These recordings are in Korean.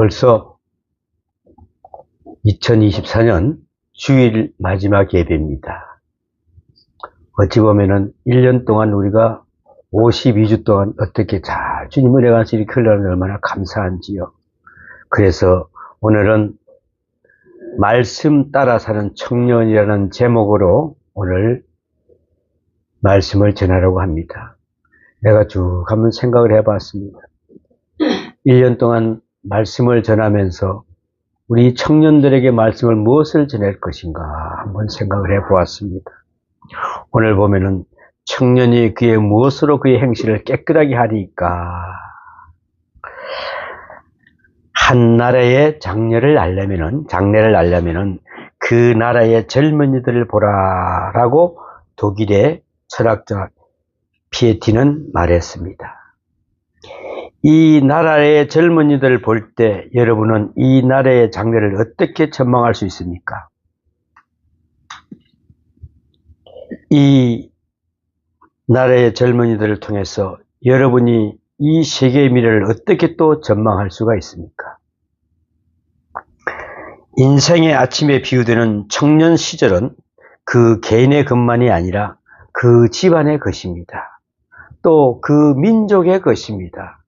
벌써 2024년 주일 마지막 예배입니다. 어찌 보면은 1년 동안 우리가 52주 동안 어떻게 잘 주님 은혜 안에서 이렇게 흘러가는 얼마나 감사한지요. 그래서 오늘은 말씀 따라 사는 청년이라는 제목으로 오늘 말씀을 전하려고 합니다. 내가 쭉 한번 생각을 해봤습니다. 1년 동안 말씀을 전하면서 우리 청년들에게 말씀을 무엇을 전할 것인가 한번 생각을 해보았습니다. 오늘 보면은 청년이 그의 무엇으로 그의 행실을 깨끗하게 하리까. 한 나라의 장래를 알려면은 그 나라의 젊은이들을 보라라고 독일의 철학자 피에티는 말했습니다. 이 나라의 젊은이들을 볼 때 여러분은 이 나라의 장래를 어떻게 전망할 수 있습니까? 이 나라의 젊은이들을 통해서 여러분이 이 세계의 미래를 어떻게 또 전망할 수가 있습니까? 인생의 아침에 비유되는 청년 시절은 그 개인의 것만이 아니라 그 집안의 것입니다. 또 그 민족의 것입니다.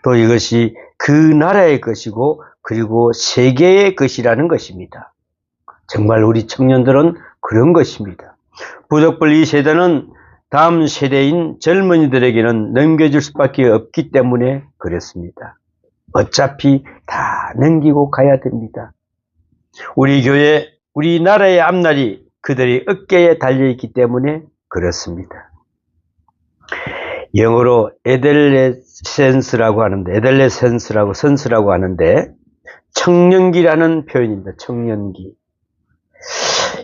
또 이것이 그 나라의 것이고 그리고 세계의 것이라는 것입니다. 정말 우리 청년들은 그런 것입니다. 부득불 이 세대는 다음 세대인 젊은이들에게는 넘겨줄 수밖에 없기 때문에 그렇습니다. 어차피 다 넘기고 가야 됩니다. 우리 교회, 우리 나라의 앞날이 그들의 어깨에 달려있기 때문에 그렇습니다. 영어로 에델레센스라고 하는데 청년기라는 표현입니다. 청년기.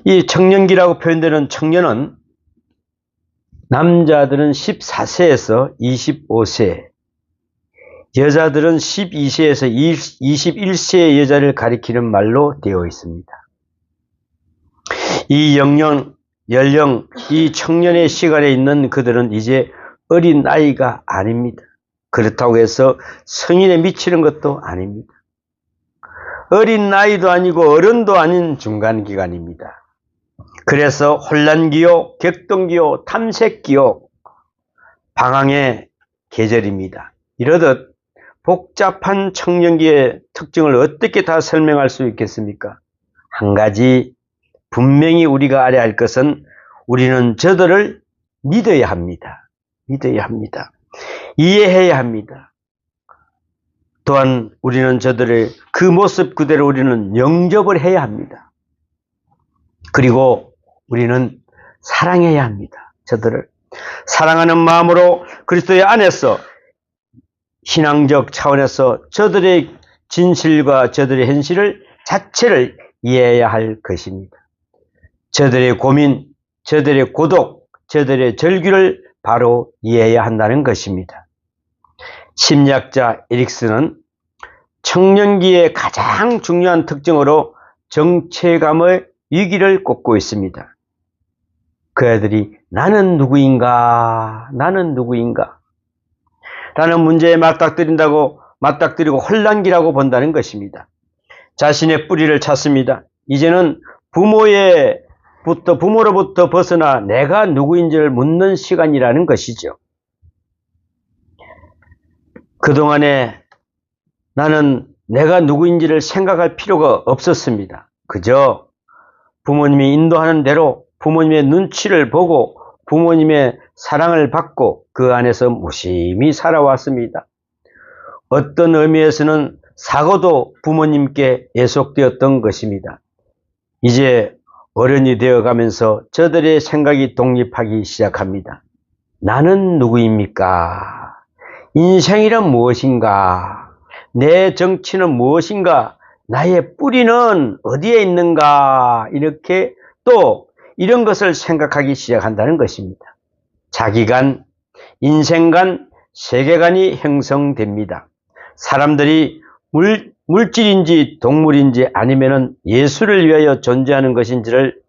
이 청년기라고 표현되는 청년은 남자들은 14세에서 25세, 여자들은 12세에서 21세의 여자를 가리키는 말로 되어 있습니다. 이 연령, 이 청년의 시간에 있는 그들은 이제 어린 나이가 아닙니다. 그렇다고 해서 성인에 미치는 것도 아닙니다. 어린 나이도 아니고 어른도 아닌 중간기간입니다. 그래서 혼란기요, 격동기요, 탐색기요, 방황의 계절입니다. 이러듯 복잡한 청년기의 특징을 어떻게 다 설명할 수 있겠습니까? 한 가지 분명히 우리가 알아야 할 것은 우리는 저들을 믿어야 합니다. 이해해야 합니다. 또한 우리는 저들의 그 모습 그대로 우리는 영접을 해야 합니다. 그리고 우리는 사랑해야 합니다. 저들을 사랑하는 마음으로 그리스도의 안에서 신앙적 차원에서 저들의 진실과 저들의 현실을 자체를 이해해야 할 것입니다. 저들의 고민, 저들의 고독, 저들의 절규를 바로 이해해야 한다는 것입니다. 심리학자 에릭슨은 청년기의 가장 중요한 특징으로 정체감의 위기를 꼽고 있습니다. 그 애들이 나는 누구인가 라는 문제에 맞닥뜨리고 혼란기라고 본다는 것입니다. 자신의 뿌리를 찾습니다. 이제는 부모로부터 벗어나 내가 누구인지를 묻는 시간이라는 것이죠. 그동안에 나는 내가 누구인지를 생각할 필요가 없었습니다. 그저 부모님이 인도하는 대로 부모님의 눈치를 보고 부모님의 사랑을 받고 그 안에서 무심히 살아왔습니다. 어떤 의미에서는 사고도 부모님께 예속되었던 것입니다. 이제 어른이 되어가면서 저들의 생각이 독립하기 시작합니다. 나는 누구입니까? 인생이란 무엇인가? 내 정치는 무엇인가? 나의 뿌리는 어디에 있는가? 이렇게 또 이런 것을 생각하기 시작한다는 것입니다. 자기관, 인생관, 세계관이 형성됩니다. 사람들이 물질인지 동물인지 아니면은 예수를 위하여 존재하는 것인지를,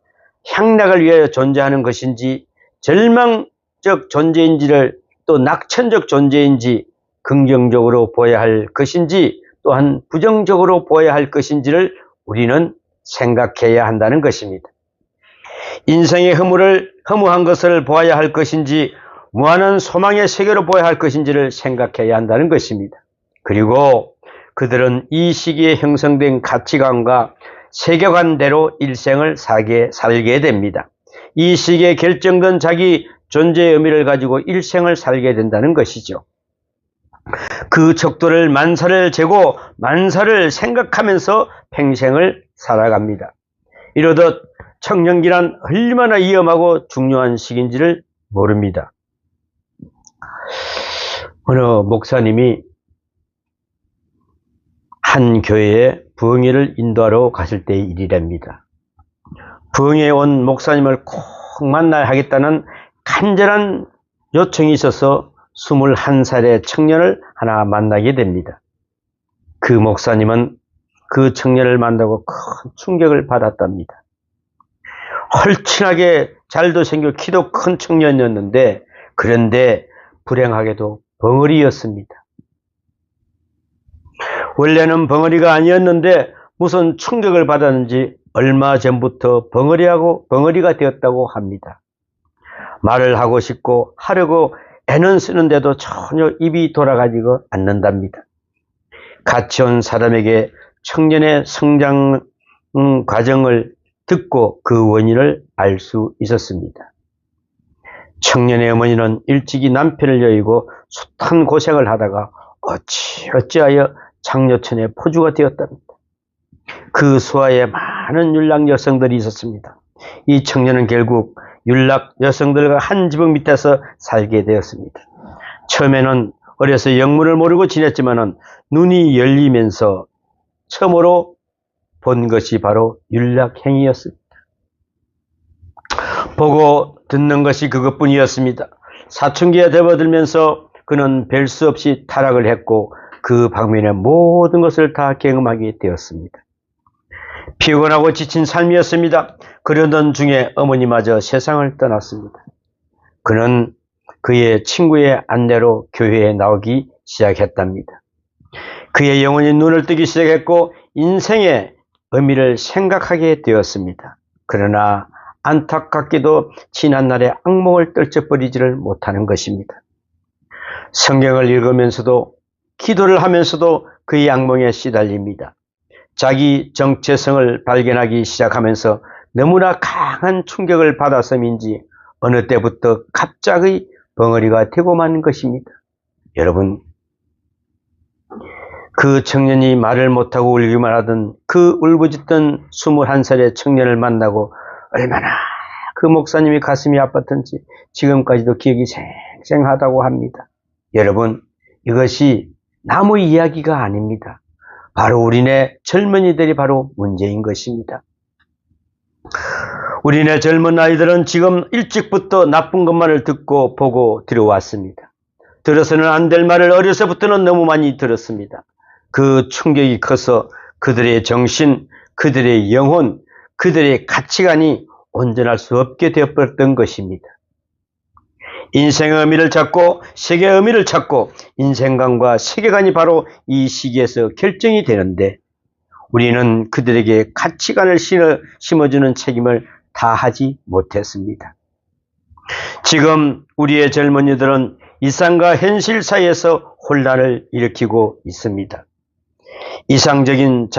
향락을 위하여 존재하는 것인지, 절망적 존재인지를 또 낙천적 존재인지 긍정적으로 보아야 할 것인지 또한 부정적으로 보아야 할 것인지를 우리는 생각해야 한다는 것입니다. 인생의 허무한 것을 보아야 할 것인지 무한한 소망의 세계로 보아야 할 것인지를 생각해야 한다는 것입니다. 그리고 그들은 이 시기에 형성된 가치관과 세계관대로 일생을 살게 됩니다. 이 시기에 결정된 자기 존재의 의미를 가지고 일생을 살게 된다는 것이죠. 그 척도를 만사를 재고 만사를 생각하면서 평생을 살아갑니다. 이러듯 청년기란 얼마나 위험하고 중요한 시기인지를 모릅니다. 어느 목사님이 한 교회에 부흥회를 인도하러 갔을 때의 일이랍니다. 부흥회에 온 목사님을 꼭 만나야 하겠다는 간절한 요청이 있어서 21살의 청년을 하나 만나게 됩니다. 그 목사님은 그 청년을 만나고 큰 충격을 받았답니다. 헐친하게 잘도 생겨 키도 큰 청년이었는데, 그런데 불행하게도 벙어리였습니다. 원래는 벙어리가 아니었는데 무슨 충격을 받았는지 얼마 전부터 벙어리가 되었다고 합니다. 말을 하고 싶고 하려고 애는 쓰는데도 전혀 입이 돌아가지가 않는답니다. 같이 온 사람에게 청년의 성장 과정을 듣고 그 원인을 알 수 있었습니다. 청년의 어머니는 일찍이 남편을 여의고 숱한 고생을 하다가 어찌하여 장려천의 포주가 되었답니다. 그 수하에 많은 율락 여성들이 있었습니다. 이 청년은 결국 율락 여성들과 한 지붕 밑에서 살게 되었습니다. 처음에는 어려서 영문을 모르고 지냈지만은 눈이 열리면서 처음으로 본 것이 바로 율락행위였습니다. 보고 듣는 것이 그것뿐이었습니다. 사춘기에 접어들면서 그는 별 수 없이 타락을 했고 그 방면의 모든 것을 다 경험하게 되었습니다. 피곤하고 지친 삶이었습니다. 그러던 중에 어머니마저 세상을 떠났습니다. 그는 그의 친구의 안내로 교회에 나오기 시작했답니다. 그의 영혼이 눈을 뜨기 시작했고 인생의 의미를 생각하게 되었습니다. 그러나 안타깝게도 지난날의 악몽을 떨쳐버리지를 못하는 것입니다. 성경을 읽으면서도 기도를 하면서도 그의 악몽에 시달립니다. 자기 정체성을 발견하기 시작하면서 너무나 강한 충격을 받아서인지 어느 때부터 갑자기 벙어리가 되고 만 것입니다. 여러분, 그 청년이 말을 못하고 울기만 하던 그 울부짖던 21살의 청년을 만나고 얼마나 그 목사님이 가슴이 아팠던지 지금까지도 기억이 생생하다고 합니다. 여러분, 이것이 나무 이야기가 아닙니다. 바로 우리네 젊은이들이 바로 문제인 것입니다. 우리네 젊은 아이들은 지금 일찍부터 나쁜 것만을 듣고 보고 들어왔습니다. 들어서는 안 될 말을 어려서부터는 너무 많이 들었습니다. 그 충격이 커서 그들의 정신, 그들의 영혼, 그들의 가치관이 온전할 수 없게 되어버렸던 것입니다. 인생의 의미를 찾고 세계의 의미를 찾고 인생관과 세계관이 바로 이 시기에서 결정이 되는데 우리는 그들에게 가치관을 심어주는 책임을 다하지 못했습니다. 지금 우리의 젊은이들은 이상과 현실 사이에서 혼란을 일으키고 있습니다. 이상적인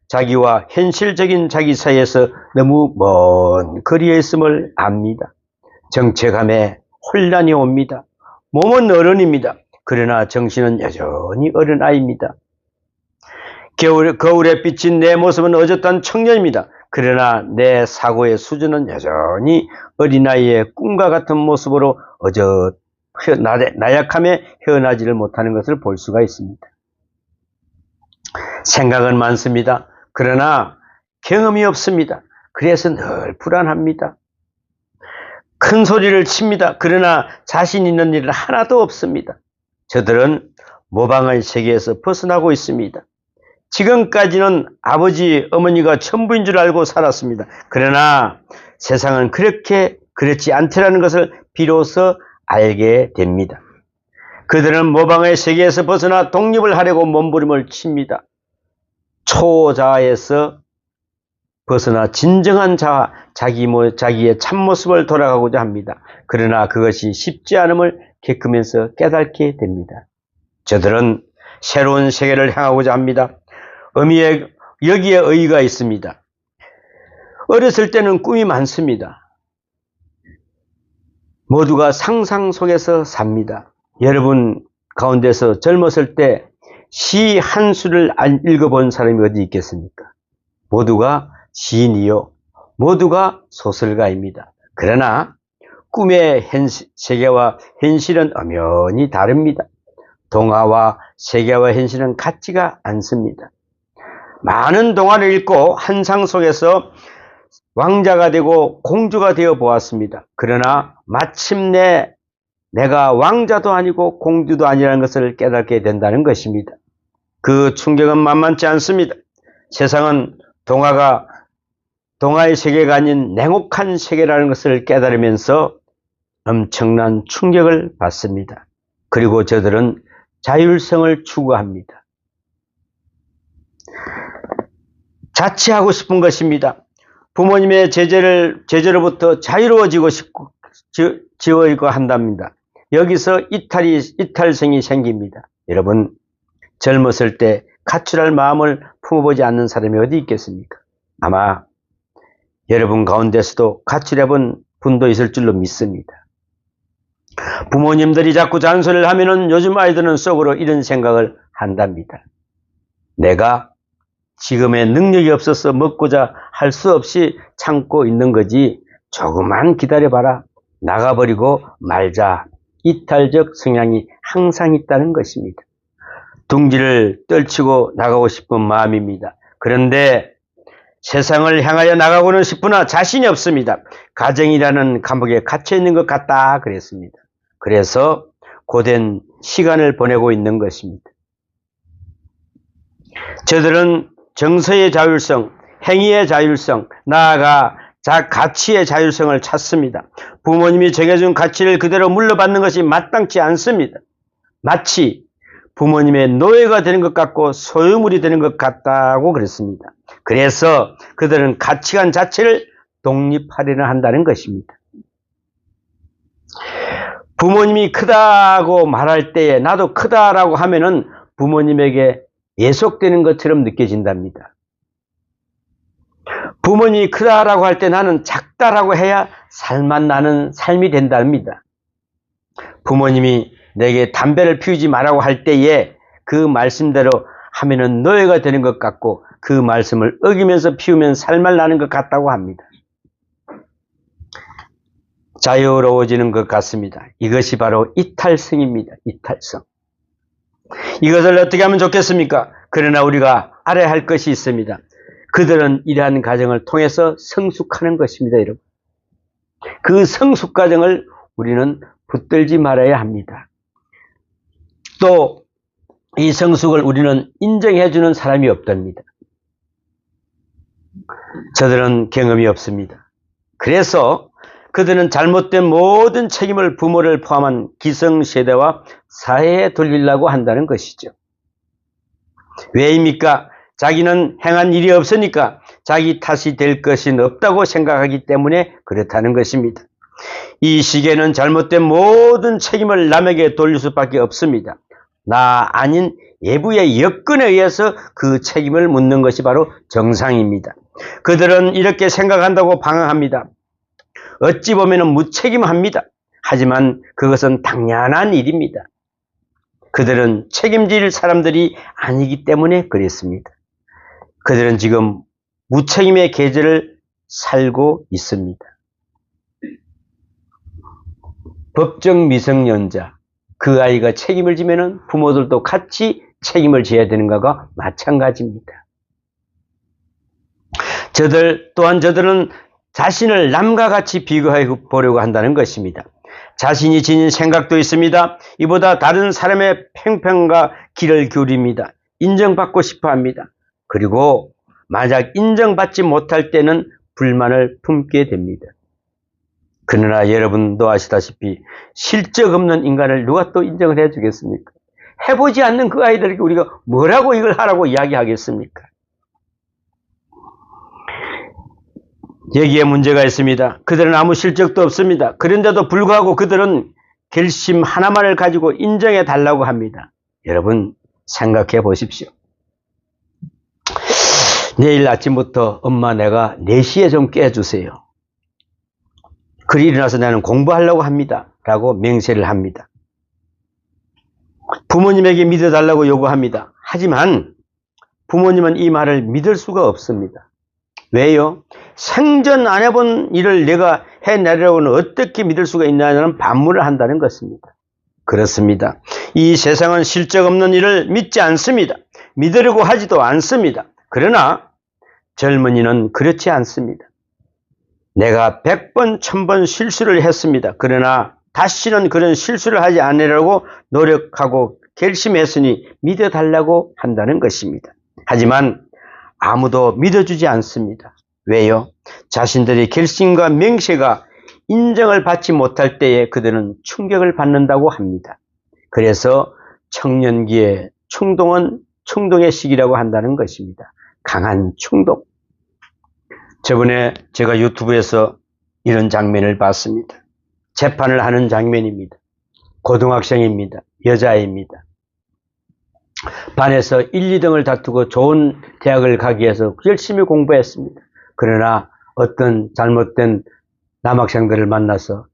자기와 현실적인 자기 사이에서 너무 먼 거리에 있음을 압니다. 정체감에 혼란이 옵니다. 몸은 어른입니다. 그러나 정신은 여전히 어린아이입니다. 거울에 비친 내 모습은 어젓한 청년입니다. 그러나 내 사고의 수준은 여전히 어린아이의 꿈과 같은 모습으로 나약함에 헤어나지를 못하는 것을 볼 수가 있습니다. 생각은 많습니다. 그러나 경험이 없습니다. 그래서 늘 불안합니다. 큰 소리를 칩니다. 그러나 자신 있는 일은 하나도 없습니다. 저들은 모방의 세계에서 벗어나고 있습니다. 지금까지는 아버지, 어머니가 전부인 줄 알고 살았습니다. 그러나 세상은 그렇지 않더라는 것을 비로소 알게 됩니다. 그들은 모방의 세계에서 벗어나 독립을 하려고 몸부림을 칩니다. 초자에서 벗어나 진정한 자아, 자기의 참모습을 돌아가고자 합니다. 그러나 그것이 쉽지 않음을 겪으면서 깨닫게 됩니다. 저들은 새로운 세계를 향하고자 합니다. 여기에 의의가 있습니다. 어렸을 때는 꿈이 많습니다. 모두가 상상 속에서 삽니다. 여러분 가운데서 젊었을 때 시 한 수를 읽어본 사람이 어디 있겠습니까? 모두가 시인이요, 모두가 소설가입니다. 그러나 꿈의 세계와 현실은 엄연히 다릅니다. 동화와 세계와 현실은 같지가 않습니다. 많은 동화를 읽고 환상 속에서 왕자가 되고 공주가 되어 보았습니다. 그러나 마침내 내가 왕자도 아니고 공주도 아니라는 것을 깨닫게 된다는 것입니다. 그 충격은 만만치 않습니다. 세상은 동화의 세계가 아닌 냉혹한 세계라는 것을 깨달으면서 엄청난 충격을 받습니다. 그리고 저들은 자율성을 추구합니다. 자치하고 싶은 것입니다. 부모님의 제재로부터 자유로워지고 싶고 지워지고 한답니다. 여기서 이탈성이 생깁니다. 여러분, 젊었을 때 가출할 마음을 품어보지 않는 사람이 어디 있겠습니까? 아마 여러분 가운데서도 가출해본 분도 있을 줄로 믿습니다. 부모님들이 자꾸 잔소리를 하면은 요즘 아이들은 속으로 이런 생각을 한답니다. 내가 지금의 능력이 없어서 먹고자 할 수 없이 참고 있는 거지, 조금만 기다려봐라, 나가버리고 말자. 이탈적 성향이 항상 있다는 것입니다. 둥지를 떨치고 나가고 싶은 마음입니다. 그런데 세상을 향하여 나가고는 싶으나 자신이 없습니다. 가정이라는 감옥에 갇혀 있는 것 같다 그랬습니다. 그래서 고된 시간을 보내고 있는 것입니다. 저들은 정서의 자율성, 행위의 자율성, 나아가 가치의 자율성을 찾습니다. 부모님이 정해준 가치를 그대로 물러받는 것이 마땅치 않습니다. 마치 부모님의 노예가 되는 것 같고 소유물이 되는 것 같다고 그랬습니다. 그래서 그들은 가치관 자체를 독립하려는 한다는 것입니다. 부모님이 크다고 말할 때에 나도 크다라고 하면은 부모님에게 예속되는 것처럼 느껴진답니다. 부모님이 크다라고 할 때 나는 작다라고 해야 살만 나는 삶이 된답니다. 부모님이 내게 담배를 피우지 말라고 할 때에 그 말씀대로 하면은 노예가 되는 것 같고 그 말씀을 어기면서 피우면 살만 나는 것 같다고 합니다. 자유로워지는 것 같습니다. 이것이 바로 이탈성입니다. 이탈성. 이것을 어떻게 하면 좋겠습니까? 그러나 우리가 알아야 할 것이 있습니다. 그들은 이러한 과정을 통해서 성숙하는 것입니다, 여러분. 그 성숙 과정을 우리는 붙들지 말아야 합니다. 또 이 성숙을 우리는 인정해주는 사람이 없답니다. 저들은 경험이 없습니다. 그래서 그들은 잘못된 모든 책임을 부모를 포함한 기성세대와 사회에 돌리려고 한다는 것이죠. 왜입니까? 자기는 행한 일이 없으니까 자기 탓이 될 것이 없다고 생각하기 때문에 그렇다는 것입니다. 이 시기에는 잘못된 모든 책임을 남에게 돌릴 수밖에 없습니다. 나 아닌 외부의 여건에 의해서 그 책임을 묻는 것이 바로 정상입니다. 그들은 이렇게 생각한다고 방황합니다. 어찌 보면 무책임합니다. 하지만 그것은 당연한 일입니다. 그들은 책임질 사람들이 아니기 때문에 그랬습니다. 그들은 지금 무책임의 계절을 살고 있습니다. 법정 미성년자, 그 아이가 책임을 지면은 부모들도 같이 책임을 져야 되는 것과 마찬가지입니다. 저들은 자신을 남과 같이 비교해 보려고 한다는 것입니다. 자신이 지닌 생각도 있습니다. 이보다 다른 사람의 평평과 길을 기울입니다. 인정받고 싶어 합니다. 그리고 만약 인정받지 못할 때는 불만을 품게 됩니다. 그러나 여러분도 아시다시피 실적 없는 인간을 누가 또 인정을 해주겠습니까? 해보지 않는 그 아이들에게 우리가 뭐라고 이걸 하라고 이야기하겠습니까? 여기에 문제가 있습니다. 그들은 아무 실적도 없습니다. 그런데도 불구하고 그들은 결심 하나만을 가지고 인정해 달라고 합니다. 여러분 생각해 보십시오. 내일 아침부터 엄마 내가 4시에 좀 깨주세요. 그리 일어나서 나는 공부하려고 합니다. 라고 맹세를 합니다. 부모님에게 믿어달라고 요구합니다. 하지만 부모님은 이 말을 믿을 수가 없습니다. 왜요? 생전 안 해본 일을 내가 해내려고는 어떻게 믿을 수가 있냐는 반문을 한다는 것입니다. 그렇습니다. 이 세상은 실적 없는 일을 믿지 않습니다. 믿으려고 하지도 않습니다. 그러나 젊은이는 그렇지 않습니다. 내가 100번, 1000번 실수를 했습니다. 그러나 다시는 그런 실수를 하지 않으려고 노력하고 결심했으니 믿어달라고 한다는 것입니다. 하지만 아무도 믿어주지 않습니다. 왜요? 자신들의 결심과 맹세가 인정을 받지 못할 때에 그들은 충격을 받는다고 합니다. 그래서 청년기에 충동은 충동의 시기라고 한다는 것입니다. 강한 충동. 저번에 제가 유튜브에서 이런 장면을 봤습니다. 재판을 하는 장면입니다. 고등학생입니다. 여자아이입니다. 반에서 1, 2등을 다투고 좋은 대학을 가기 위해서 열심히 공부했습니다. 그러나 어떤 잘못된 남학생들을 만나서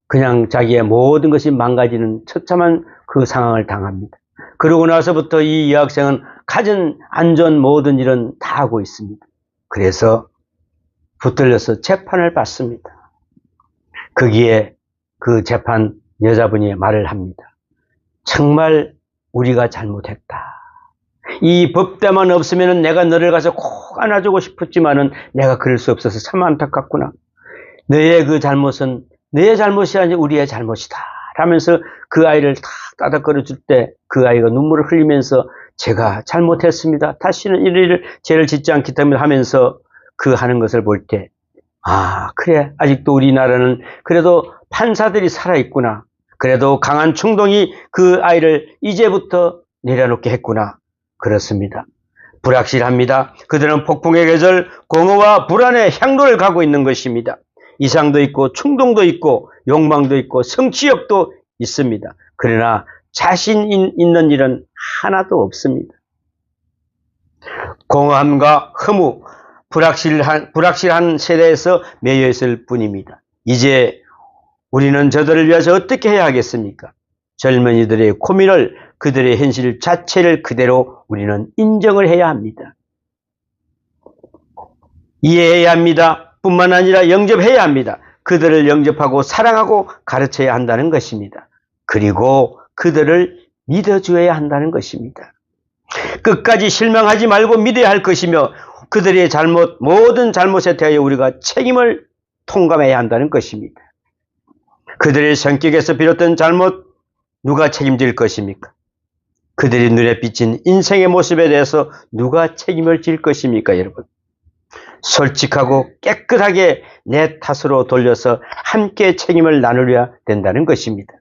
그냥 자기의 모든 것이 망가지는 처참한 그 상황을 당합니다. 그러고 나서부터 이 여학생은 가진 안전 모든 일은 다 하고 있습니다. 그래서 붙들려서 재판을 받습니다. 거기에 그 재판 여자분이 말을 합니다. 정말 우리가 잘못했다. 이 법대만 없으면 내가 너를 가서 꼭 안아주고 싶었지만은 내가 그럴 수 없어서 참 안타깝구나. 너의 그 잘못은 너의 잘못이 아니라 우리의 잘못이다. 라면서 그 아이를 탁 따닥거려 줄 때 그 아이가 눈물을 흘리면서 제가 잘못했습니다. 다시는 이런 일을 죄를 짓지 않기 때문에 하면서 그 하는 것을 볼 때 아 그래 아직도 우리나라는 그래도 판사들이 살아있구나. 그래도 강한 충동이 그 아이를 이제부터 내려놓게 했구나. 그렇습니다. 불확실합니다. 그들은 폭풍의 계절, 공허와 불안의 향로를 가고 있는 것입니다. 이상도 있고 충동도 있고 욕망도 있고 성취욕도 있습니다. 그러나 자신 있는 일은 하나도 없습니다. 공허함과 허무, 불확실한 세대에서 매여 있을 뿐입니다. 이제 우리는 저들을 위해서 어떻게 해야 하겠습니까? 젊은이들의 고민을 그들의 현실 자체를 그대로 우리는 인정을 해야 합니다. 이해해야 합니다. 뿐만 아니라 영접해야 합니다. 그들을 영접하고 사랑하고 가르쳐야 한다는 것입니다. 그리고 그들을 믿어줘야 한다는 것입니다. 끝까지 실망하지 말고 믿어야 할 것이며 그들의 모든 잘못에 대하여 우리가 책임을 통감해야 한다는 것입니다. 그들의 성격에서 비롯된 잘못 누가 책임질 것입니까? 그들이 눈에 비친 인생의 모습에 대해서 누가 책임을 질 것입니까, 여러분? 솔직하고 깨끗하게 내 탓으로 돌려서 함께 책임을 나누려야 된다는 것입니다.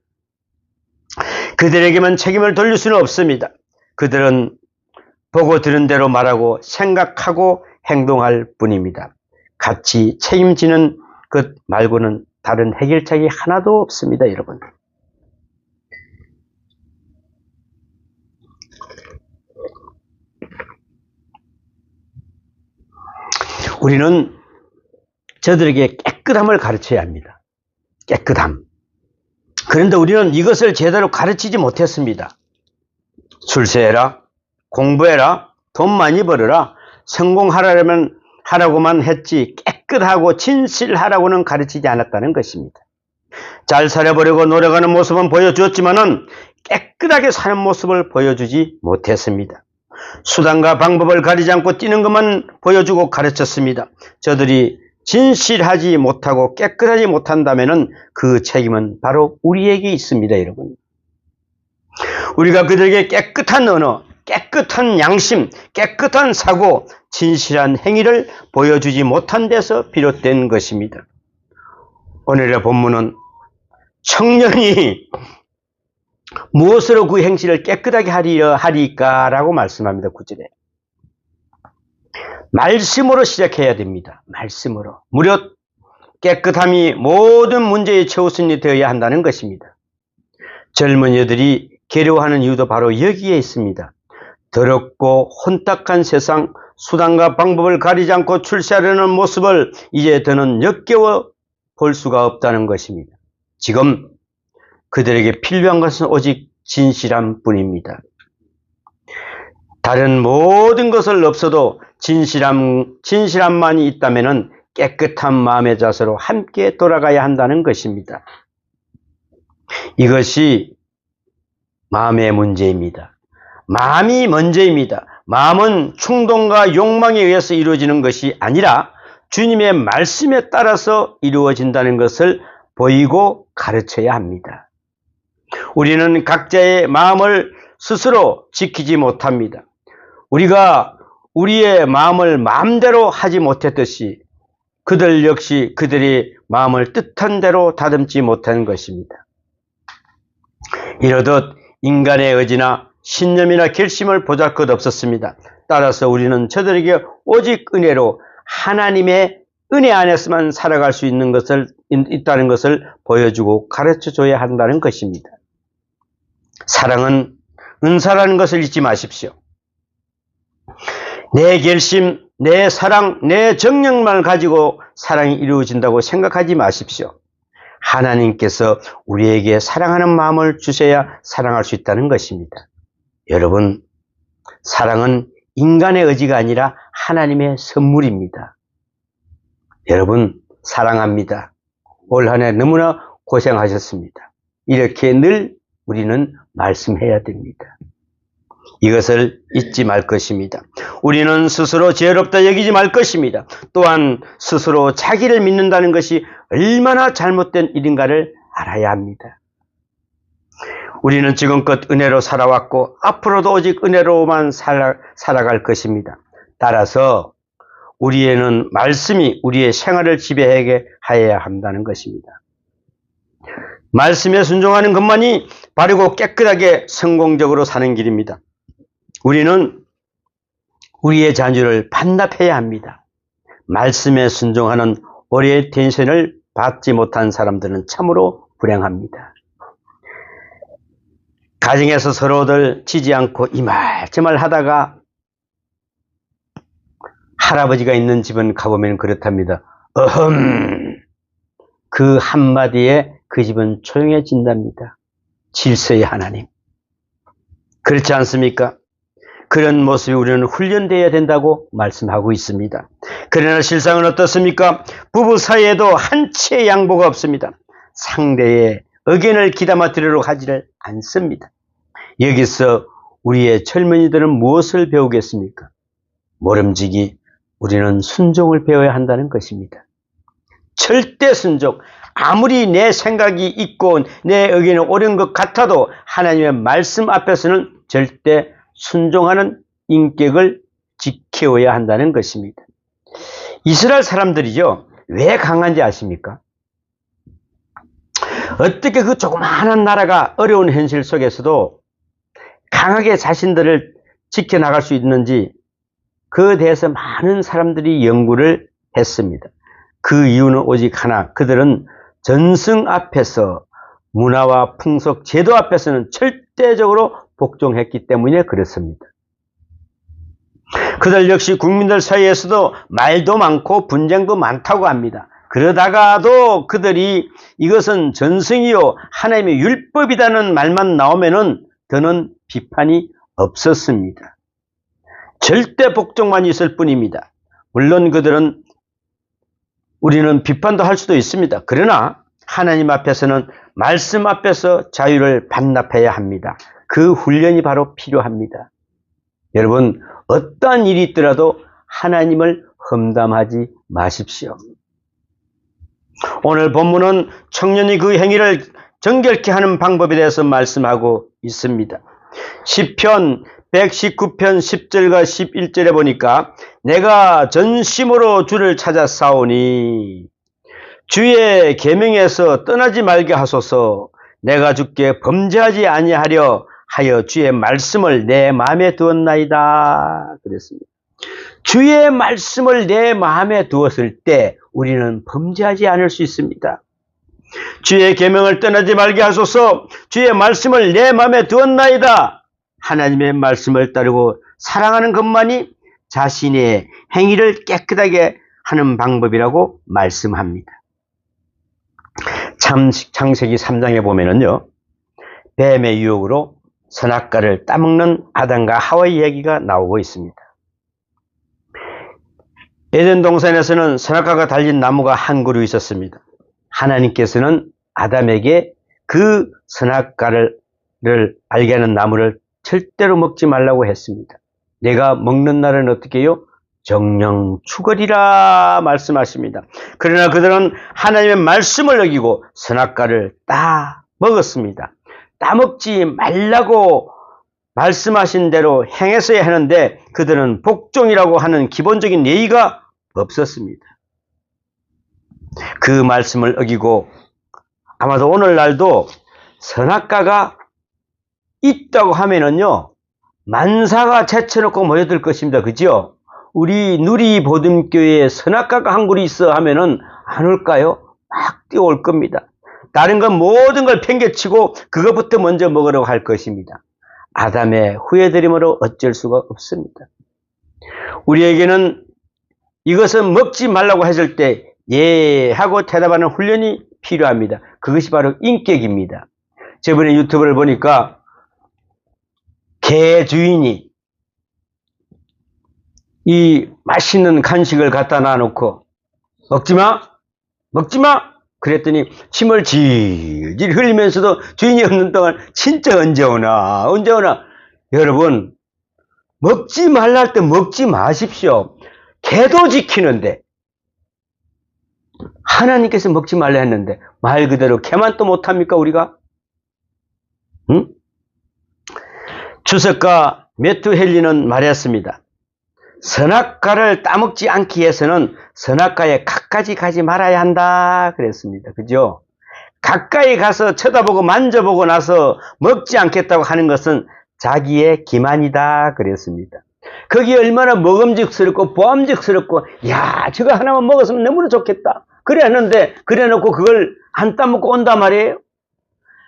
그들에게만 책임을 돌릴 수는 없습니다. 그들은 보고 들은 대로 말하고 생각하고 행동할 뿐입니다. 같이 책임지는 것 말고는 다른 해결책이 하나도 없습니다, 여러분. 우리는 저들에게 깨끗함을 가르쳐야 합니다. 깨끗함. 그런데 우리는 이것을 제대로 가르치지 못했습니다. 출세해라, 공부해라, 돈 많이 벌어라, 하라고만 했지 깨끗하고 진실하라고는 가르치지 않았다는 것입니다. 잘 살아보려고 노력하는 모습은 보여주었지만은 깨끗하게 사는 모습을 보여주지 못했습니다. 수단과 방법을 가리지 않고 뛰는 것만 보여주고 가르쳤습니다. 저들이 진실하지 못하고 깨끗하지 못한다면 그 책임은 바로 우리에게 있습니다, 여러분. 우리가 그들에게 깨끗한 언어, 깨끗한 양심, 깨끗한 사고, 진실한 행위를 보여주지 못한 데서 비롯된 것입니다. 오늘의 본문은 청년이 무엇으로 그 행실을 깨끗하게 하리까라고 말씀합니다. 9절에. 말씀으로 시작해야 됩니다. 말씀으로. 무릇 깨끗함이 모든 문제의 최우선이 되어야 한다는 것입니다. 젊은이들이 괴로워하는 이유도 바로 여기에 있습니다. 더럽고 혼탁한 세상, 수단과 방법을 가리지 않고 출세하려는 모습을 이제 더는 역겨워 볼 수가 없다는 것입니다. 지금 그들에게 필요한 것은 오직 진실함 뿐입니다. 다른 모든 것을 없어도 진실함만이 있다면 깨끗한 마음의 자세로 함께 돌아가야 한다는 것입니다. 이것이 마음의 문제입니다. 마음이 문제입니다. 마음은 충동과 욕망에 의해서 이루어지는 것이 아니라 주님의 말씀에 따라서 이루어진다는 것을 보이고 가르쳐야 합니다. 우리는 각자의 마음을 스스로 지키지 못합니다. 우리가 우리의 마음을 마음대로 하지 못했듯이 그들 역시 그들의 마음을 뜻한 대로 다듬지 못하는 것입니다. 이러듯 인간의 의지나 신념이나 결심을 보잘것 없었습니다. 따라서 우리는 저들에게 오직 은혜로 하나님의 은혜 안에서만 살아갈 수 있다는 것을 보여주고 가르쳐줘야 한다는 것입니다. 사랑은 은사라는 것을 잊지 마십시오. 내 결심, 내 사랑, 내 정력만 가지고 사랑이 이루어진다고 생각하지 마십시오. 하나님께서 우리에게 사랑하는 마음을 주셔야 사랑할 수 있다는 것입니다. 여러분, 사랑은 인간의 의지가 아니라 하나님의 선물입니다. 여러분, 사랑합니다. 올 한 해 너무나 고생하셨습니다. 이렇게 늘 우리는 말씀해야 됩니다. 이것을 잊지 말 것입니다. 우리는 스스로 죄롭다 여기지 말 것입니다. 또한 스스로 자기를 믿는다는 것이 얼마나 잘못된 일인가를 알아야 합니다. 우리는 지금껏 은혜로 살아왔고 앞으로도 오직 은혜로만 살아갈 것입니다. 따라서 우리에는 말씀이 우리의 생활을 지배하게 하여야 한다는 것입니다. 말씀에 순종하는 것만이 바르고 깨끗하게 성공적으로 사는 길입니다. 우리는 우리의 자녀를 반납해야 합니다. 말씀에 순종하는 오리엔테이션을 받지 못한 사람들은 참으로 불행합니다. 가정에서 서로들 치지 않고 이 말 저 말 하다가 할아버지가 있는 집은 가보면 그렇답니다. 그 한마디에 그 집은 조용해진답니다. 질서의 하나님. 그렇지 않습니까? 그런 모습이 우리는 훈련되어야 된다고 말씀하고 있습니다. 그러나 실상은 어떻습니까? 부부 사이에도 한치의 양보가 없습니다. 상대의 의견을 귀담아 들으려고 하지를 않습니다. 여기서 우리의 젊은이들은 무엇을 배우겠습니까? 모름지기 우리는 순종을 배워야 한다는 것입니다. 절대 순종. 아무리 내 생각이 있고 내 의견이 옳은 것 같아도 하나님의 말씀 앞에서는 절대 순종하는 인격을 지켜야 한다는 것입니다. 이스라엘 사람들이죠. 왜 강한지 아십니까? 어떻게 그 조그마한 나라가 어려운 현실 속에서도 강하게 자신들을 지켜나갈 수 있는지 그에 대해서 많은 사람들이 연구를 했습니다. 그 이유는 오직 하나, 그들은 전승 앞에서 문화와 풍속, 제도 앞에서는 절대적으로 복종했기 때문에 그렇습니다. 그들 역시 국민들 사이에서도 말도 많고 분쟁도 많다고 합니다. 그러다가도 그들이 이것은 전승이요 하나님의 율법이라는 말만 나오면은 더는 비판이 없었습니다. 절대 복종만 있을 뿐입니다. 물론 그들은 우리는 비판도 할 수도 있습니다. 그러나 하나님 앞에서는 말씀 앞에서 자유를 반납해야 합니다. 그 훈련이 바로 필요합니다. 여러분, 어떠한 일이 있더라도 하나님을 험담하지 마십시오. 오늘 본문은 청년이 그 행위를 정결케 하는 방법에 대해서 말씀하고 있습니다. 시편 119편 10절과 11절에 보니까 내가 전심으로 주를 찾아 싸우니 주의 계명에서 떠나지 말게 하소서. 내가 주께 범죄하지 아니하려 하여 주의 말씀을 내 마음에 두었나이다. 그랬습니다. 주의 말씀을 내 마음에 두었을 때 우리는 범죄하지 않을 수 있습니다. 주의 계명을 떠나지 말게 하소서. 주의 말씀을 내 마음에 두었나이다. 하나님의 말씀을 따르고 사랑하는 것만이 자신의 행위를 깨끗하게 하는 방법이라고 말씀합니다. 창세기 3장에 보면은요, 뱀의 유혹으로 선악과를 따먹는 아담과 하와의 이야기가 나오고 있습니다. 에덴 동산에서는 선악과가 달린 나무가 한 그루 있었습니다. 하나님께서는 아담에게 그 선악과를 알게 하는 나무를 절대로 먹지 말라고 했습니다. 내가 먹는 날은 어떻게 해요? 정령 죽으리라 말씀하십니다. 그러나 그들은 하나님의 말씀을 어기고 선악과를 따 먹었습니다. 따먹지 말라고 말씀하신 대로 행했어야 하는데 그들은 복종이라고 하는 기본적인 예의가 없었습니다. 그 말씀을 어기고 아마도 오늘날도 선악과가 있다고 하면은요, 만사가 제쳐놓고 모여들 것입니다. 그죠? 우리 누리보듬교회에 선악과가 한 그루 있어 하면은 안 올까요? 막 뛰어올 겁니다. 다른 건 모든 걸 팽개치고 그것부터 먼저 먹으려고 할 것입니다. 아담의 후회드림으로 어쩔 수가 없습니다. 우리에게는 이것은 먹지 말라고 했을 때 예 하고 대답하는 훈련이 필요합니다. 그것이 바로 인격입니다. 저번에 유튜브를 보니까 개 주인이 이 맛있는 간식을 갖다 놔놓고 먹지마 먹지마 그랬더니 침을 질질 흘리면서도 주인이 없는 동안 진짜 언제 오나 여러분, 먹지 말라 할 때 먹지 마십시오. 개도 지키는데 하나님께서 먹지 말라 했는데 말 그대로 개만 또 못합니까 우리가? 응? 주석가 매튜 헨리는 말했습니다. 선악과를 따먹지 않기 위해서는 선악과에 가까이 가지 말아야 한다 그랬습니다. 그죠? 가까이 가서 쳐다보고 만져보고 나서 먹지 않겠다고 하는 것은 자기의 기만이다 그랬습니다. 거기 얼마나 먹음직스럽고 보암직스럽고 야 저거 하나만 먹었으면 너무나 좋겠다 그래 했는데 그래 놓고 그걸 안 따먹고 온단 말이에요.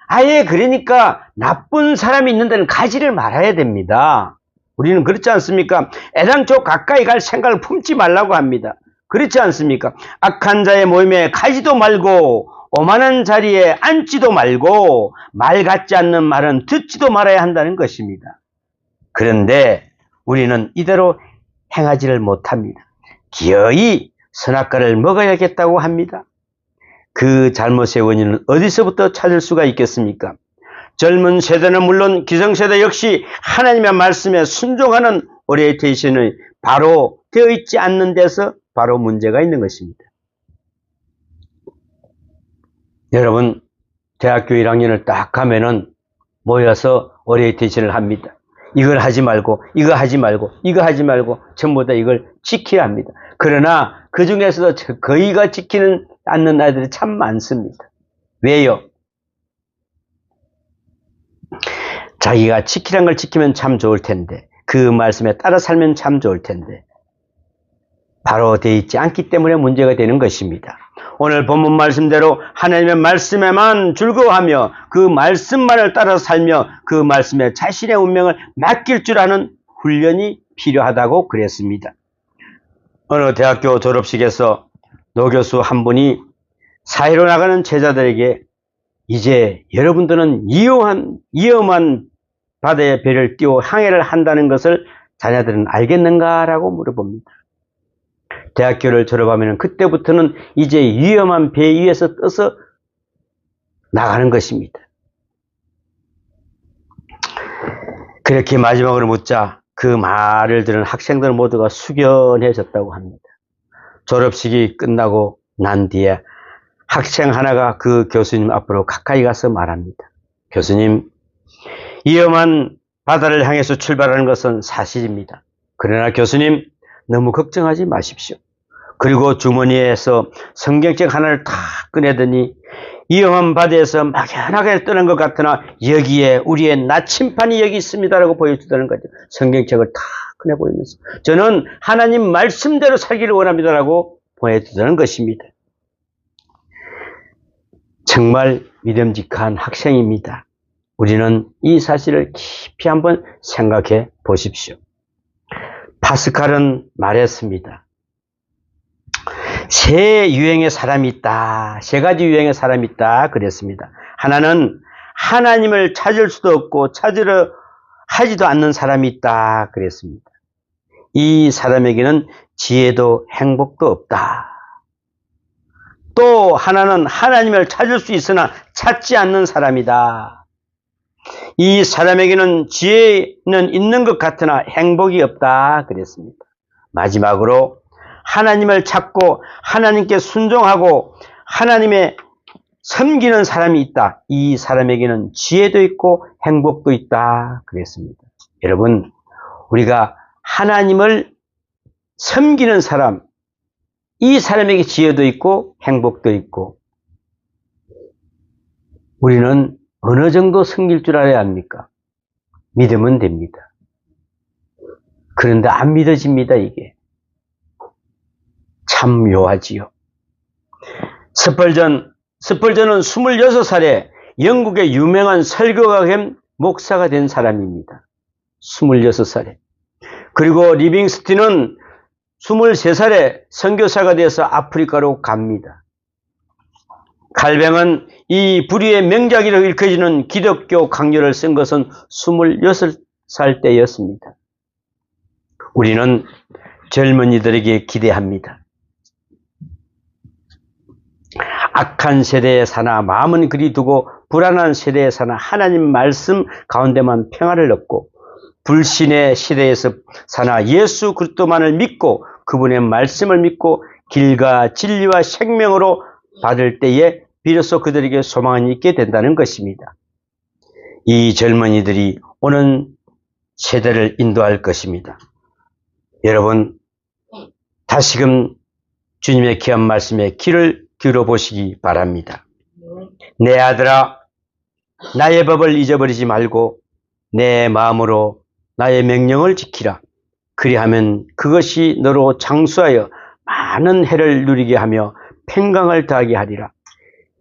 아예 그러니까 나쁜 사람이 있는 데는 가지를 말아야 됩니다. 우리는 그렇지 않습니까? 애당초 가까이 갈 생각을 품지 말라고 합니다. 그렇지 않습니까? 악한 자의 모임에 가지도 말고 오만한 자리에 앉지도 말고 말 같지 않는 말은 듣지도 말아야 한다는 것입니다. 그런데 우리는 이대로 행하지를 못합니다. 기어이 선악과를 먹어야겠다고 합니다. 그 잘못의 원인은 어디서부터 찾을 수가 있겠습니까? 젊은 세대는 물론 기성세대 역시 하나님의 말씀에 순종하는 오리엔테이션이 바로 되어 있지 않는 데서 바로 문제가 있는 것입니다. 여러분, 대학교 1학년을 딱 가면은 모여서 오리엔테이션을 합니다. 이걸 하지 말고 이거 하지 말고 이거 하지 말고 전부 다 이걸 지켜야 합니다. 그러나 그 중에서도 거의가 지키는 않는 아이들이 참 많습니다. 왜요? 자기가 지키란 걸 지키면 참 좋을 텐데 그 말씀에 따라 살면 참 좋을 텐데 바로 되어 있지 않기 때문에 문제가 되는 것입니다. 오늘 본문 말씀대로 하나님의 말씀에만 즐거워하며 그 말씀만을 따라 살며 그 말씀에 자신의 운명을 맡길 줄 아는 훈련이 필요하다고 그랬습니다. 어느 대학교 졸업식에서 노교수 한 분이 사회로 나가는 제자들에게 이제 여러분들은 위험한 바다의 배를 띄워 항해를 한다는 것을 자녀들은 알겠는가? 라고 물어봅니다. 대학교를 졸업하면 그때부터는 이제 위험한 배 위에서 떠서 나가는 것입니다. 그렇게 마지막으로 묻자 그 말을 들은 학생들 모두가 숙연해졌다고 합니다. 졸업식이 끝나고 난 뒤에 학생 하나가 그 교수님 앞으로 가까이 가서 말합니다. 교수님, 위험한 바다를 향해서 출발하는 것은 사실입니다. 그러나 교수님, 너무 걱정하지 마십시오. 그리고 주머니에서 성경책 하나를 탁 꺼내더니 위험한 바다에서 막연하게 떠난 것 같으나 여기에 우리의 나침판이 여기 있습니다라고 보여주다는 거죠. 성경책을 탁 꺼내 보이면서 저는 하나님 말씀대로 살기를 원합니다라고 보여주다는 것입니다. 정말 믿음직한 학생입니다. 우리는 이 사실을 깊이 한번 생각해 보십시오. 파스칼은 말했습니다. 세 유형의 사람이 있다. 세 가지 유형의 사람이 있다. 그랬습니다. 하나는 하나님을 찾을 수도 없고 찾으려 하지도 않는 사람이 있다. 그랬습니다. 이 사람에게는 지혜도 행복도 없다. 또 하나는 하나님을 찾을 수 있으나 찾지 않는 사람이다. 이 사람에게는 지혜는 있는 것 같으나 행복이 없다. 그랬습니다. 마지막으로 하나님을 찾고 하나님께 순종하고 하나님의 섬기는 사람이 있다. 이 사람에게는 지혜도 있고 행복도 있다. 그랬습니다. 여러분, 우리가 하나님을 섬기는 사람, 이 사람에게 지혜도 있고 행복도 있고, 우리는 어느 정도 섬길 줄 알아야 합니까? 믿으면 됩니다. 그런데 안 믿어집니다, 이게. 참 묘하지요. 스펄전은 26살에 영국의 유명한 설교가 겸 목사가 된 사람입니다. 26살에. 그리고 리빙스틴은 23살에 선교사가 되어서 아프리카로 갑니다. 칼뱅은 이 불의의 명작이라고 일컬어지는 기독교 강요를 쓴 것은 26살 때였습니다. 우리는 젊은이들에게 기대합니다. 악한 세대에 사나 마음은 그리 두고 불안한 세대에 사나 하나님 말씀 가운데만 평화를 얻고 불신의 시대에서 사나 예수 그리스도만을 믿고 그분의 말씀을 믿고 길과 진리와 생명으로 받을 때에 비로소 그들에게 소망이 있게 된다는 것입니다. 이 젊은이들이 오는 세대를 인도할 것입니다. 여러분, 다시금 주님의 귀한 말씀에 귀를 기울여 보시기 바랍니다. 내 아들아, 나의 법을 잊어버리지 말고 내 마음으로 나의 명령을 지키라. 그리하면 그것이 너로 장수하여 많은 해를 누리게 하며 평강을 더하게 하리라.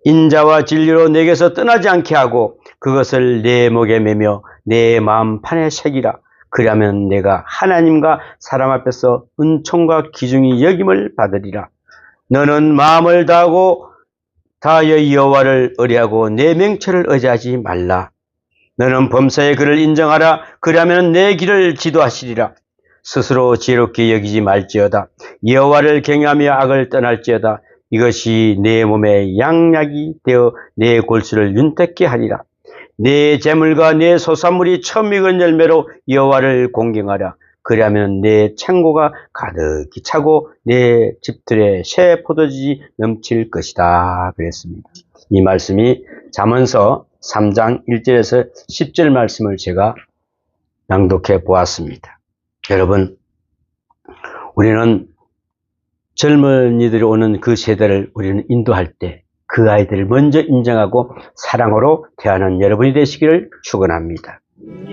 인자와 진리로 내게서 떠나지 않게 하고 그것을 내 목에 매며 내 마음판에 새기라. 그리하면 내가 하나님과 사람 앞에서 은총과 기중이 여김을 받으리라. 너는 마음을 다하여 여호와를 의뢰하고 내 명철을 의지하지 말라. 너는 범사의 그를 인정하라. 그리하면 내 길을 지도하시리라. 스스로 지혜롭게 여기지 말지어다. 여호와를 경외하며 악을 떠날지어다. 이것이 내 몸에 양약이 되어 내 골수를 윤택케 하리라. 내 재물과 내 소산물이 처음 익은 열매로 여호와를 공경하라. 그리하면 내 창고가 가득히 차고 내 집들에 새 포도즙이 넘칠 것이다. 그랬습니다. 이 말씀이 잠언서 3장 1절에서 10절 말씀을 제가 낭독해 보았습니다. 여러분, 우리는 젊은이들이 오는 그 세대를 우리는 인도할 때 그 아이들을 먼저 인정하고 사랑으로 대하는 여러분이 되시기를 축원합니다.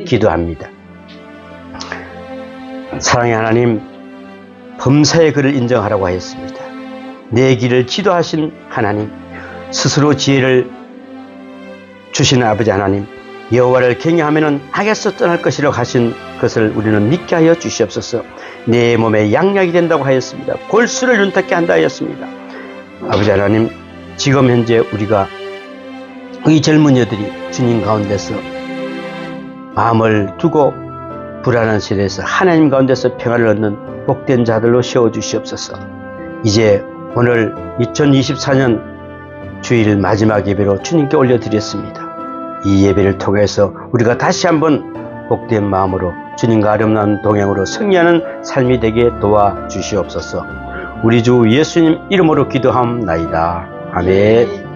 기도합니다. 사랑의 하나님, 범사의 그를 인정하라고 하였습니다. 내 길을 지도하신 하나님, 스스로 지혜를 주시는 아버지 하나님, 여호와를 경외하면은 악에서 떠날 것이라고 하신 것을 우리는 믿게 하여 주시옵소서. 내 몸에 양약이 된다고 하였습니다. 골수를 윤택케 한다 하였습니다. 아버지 하나님, 지금 현재 우리가 이 젊은이들이 주님 가운데서 마음을 두고 불안한 세대에서 하나님 가운데서 평안을 얻는 복된 자들로 세워주시옵소서. 이제 오늘 2024년 주일 마지막 예배로 주님께 올려드렸습니다. 이 예배를 통해서 우리가 다시 한번 복된 마음으로 주님과 아름다운 동행으로 승리하는 삶이 되게 도와주시옵소서. 우리 주 예수님 이름으로 기도함나이다. 아멘.